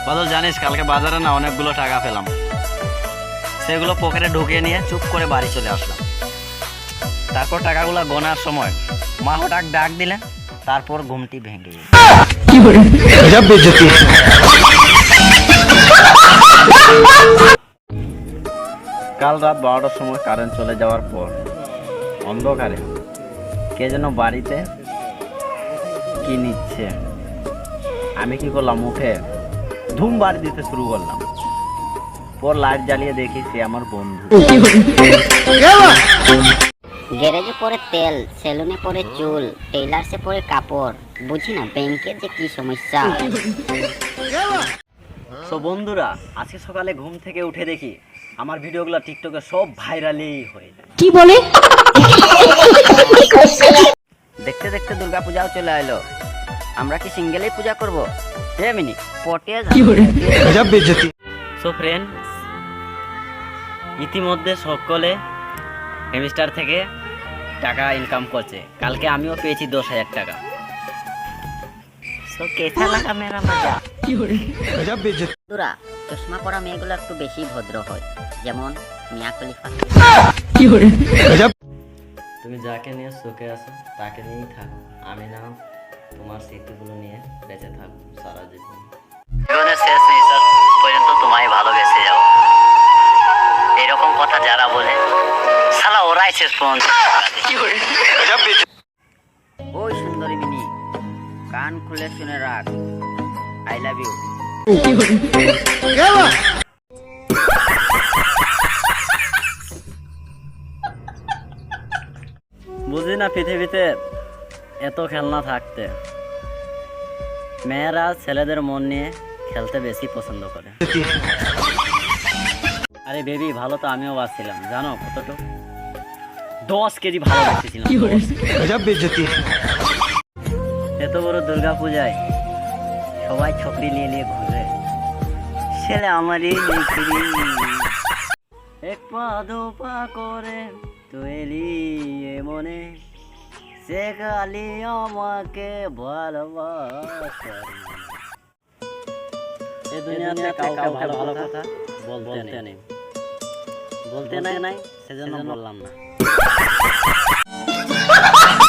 বদল জানিস কালকে বাজারে না অনেকগুলো টাকা পেলাম, সেগুলো পকেটে ঢুকিয়ে নিয়ে চুপ করে বাড়ি চলে আসলাম। তারপর টাকাগুলো গোনার সময় মা হঠাৎ ডাক দিলেন, তারপর ঘুমটি ভেঙে গেল। কাল রাত 12টার সময় কারেন্ট চলে যাওয়ার পর অন্ধকারে কে যেন বাড়িতে কি নিচ্ছে। আমি কি করলাম, উঠে ধুম বাড়ি দিতে শুরু করলাম। পর লাইট জ্বালিয়ে দেখি সে আমার বন্ধু। গ্যারেজে পরে তেল, সেলুনে পরে চুল, টেইলার্সে পরে কাপড়। বুঝি না ব্যাংকের যে কি সমস্যা। তো বন্ধুরা, আজকে সকালে ঘুম থেকে উঠে দেখি আমার ভিডিওগুলো টিকটকে সব ভাইরালই হয়ে যায়। কি বলে? দেখতে দেখতে দুর্গা পূজাও চলে এলো। আমরা কি সিঙ্গেলেই পূজা করব? এমনি পটিয়ে যাবে। সো ফ্রেন্ডস, ইতিমধ্যে সকলে হেমিস্টার থেকে টাকা ইনকাম করছে। কালকে আমিও পেয়েছি 10,000 টাকা। সো কেসা লাগা মেরা মজা। বন্ধুরা, চশমা পরা মেয়েগুলো একটু বেশি ভদ্র হয়, যেমন মিয়া খলিফা। তুমি যাকে নিয়ে সুখে আছো তাকে নিয়েই থাকো, আমি না তোমার স্মৃতিগুলো নিয়ে বেঁচে থাকবো সারা জীবন। জীবনের শেষ নিঃশ্বাস পর্যন্ত তোমায় ভালোবেসে যাও। এরকম কথা যারা বলে শালা ওরাই শেষ পর্যন্ত। ওই সুন্দরী মিনি, কান খুলে শুনে রাখ, আই লাভ ইউ। বুঝি না পৃথিবীতে এত খেলনা থাকতে মেয়েরা ছেলেদের মন নিয়ে খেলতে বেশি পছন্দ করে। আরে বেবি, ভালো তো আমিও বাসছিলাম, জানো কতটুকু? 10 কেজি ভালো বাসছিলাম। এত বড় দুর্গা পূজায় সবাই ছকরি নিয়ে নিয়ে ঘুরে, ছেলে আমারই এক পা দো পা করে তো এলি মনে, সে গালি আমাকে ভালোবাসা। এই দুনিয়াতে কাউকে ভালো ভালো কথা বলতে নেই, সেজন্য বললাম না।